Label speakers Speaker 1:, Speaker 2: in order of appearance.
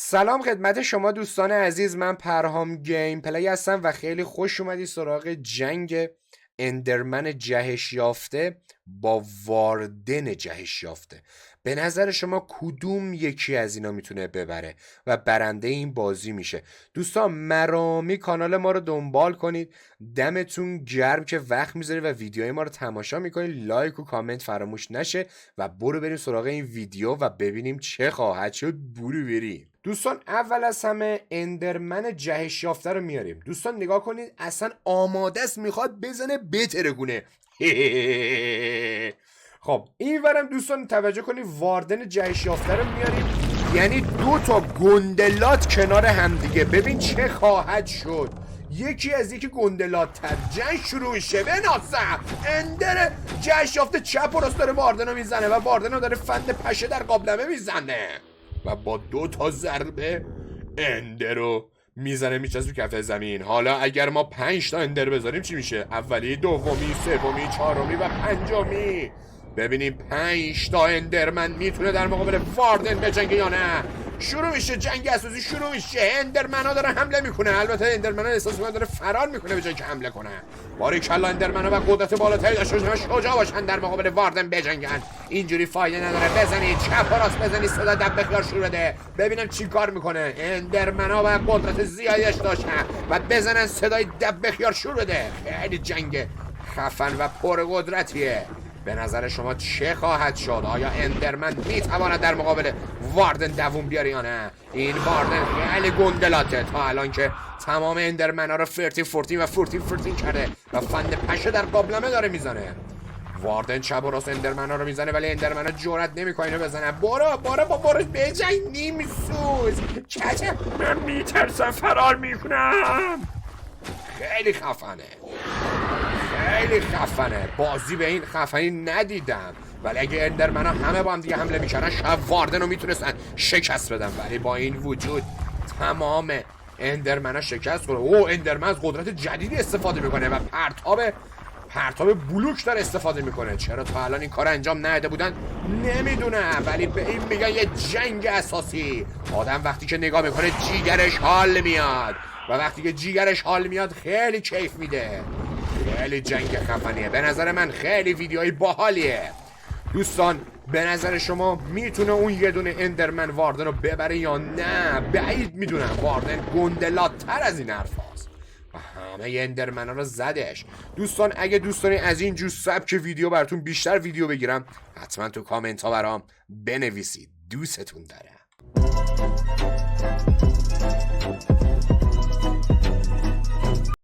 Speaker 1: سلام خدمت شما دوستان عزیز، من پرهام گیم پلی هستم و خیلی خوش اومدی سراغ جنگ اندرمن جهش یافته با واردن جهش یافته. به نظر شما کدوم یکی از اینا میتونه ببره و برنده این بازی میشه؟ دوستان مرامی کانال ما رو دنبال کنید، دمتون گرم که وقت میذارید و ویدیوهای ما رو تماشا میکنید. لایک و کامنت فراموش نشه و برو بریم سراغ این ویدیو و ببینیم چه خواهد شد. برو بریم دوستان. اول از همه اندرمن جهش یافته رو میاریم. دوستان نگاه کنید، اصلا آماده است میخواد بزنه بترگونه. خب این ورم دوستان توجه کنید، واردن جهش یافته رو میاریم، یعنی دو تا گندلات کنار همدیگه. ببین چه خواهد شد. یکی از یکی گندلات تر. جنگ شروع میشه. بناسم اندر جهش یافته چپ و راست داره واردن رو میزنه و واردن رو داره فند پشه در قابلمه میزنه و با 2 تا ضربه اندر رو میزنه میچسبه کف زمین. حالا اگر ما 5 تا اندر بذاریم چی میشه؟ اولی، دومی، سومی، چهارمی و پنجمی. ببینیم 5 تا اندرمن میتونه در مقابل واردن بجنگه یا نه. شروع میشه، جنگ اساسی شروع میشه. اندرمن ها داره حمله میکنه. البته اندرمن ها احساس میکنه داره فرار میکنه به جای که حمله کنه. باریکلا اندرمن ها و قدرت بالاتری داشته باشن، شجاع باشن در مقابل واردن بجنگن. اینجوری فایده نداره بزنید چپ و راست، بزنید صدا دب بخیار شروع بده. ببینم چی کار میکنه. اندرمن ها و قدرت زیادیش داشتن و بزنن صدای دب بخیار شروع بده. خیلی جنگ خفن و پرقدرتیه. به نظر شما چه خواهد شد؟ آیا اندرمن میتواند در مقابل واردن دووم بیاره یا نه؟ این واردن خیلی گندلاته. تا الان که تمام اندرمن ها رو 14 و 14 کرده و فند پشه در قابلمه داره میزنه. واردن چپ و راست اندرمن ها رو میزنه ولی اندرمن ها جرأت نمیکنه اینو بزنه. برو بجنگ نیمسوز. چچه من میترسم فرار میکنم. خیلی خفنه. بازی به این خفنی ندیدم، ولی اگه اندرمن ها همه با هم دیگه حمله میکردن شاید واردن رو میتونستن شکست بدن، ولی با این وجود تمام اندرمن ها شکست کنه. او اندرمن از قدرت جدیدی استفاده میکنه و پرتاب بلوک داره استفاده میکنه. چرا تا الان این کار انجام نداده بودن نمیدونم، ولی به این میگن یه جنگ اساسی. آدم وقتی که نگاه میکنه جیگرش حال میاد و وقتی که جیگرش حال میاد خیلی کیف میده. خیلی جنگ خفنیه. به نظر من خیلی ویدیوهای باحالیه. دوستان به نظر شما میتونه اون یه دونه اندرمن واردن رو ببره یا نه؟ بعید میدونم. واردن گندلات تر از این حرف هاست و همه اندرمن ها رو زدش. دوستان اگه دوستانی از این جور سبک ویدیو براتون بیشتر ویدیو بگیرم، حتما تو کامنت ها برام بنویسید. دوستتون دارم.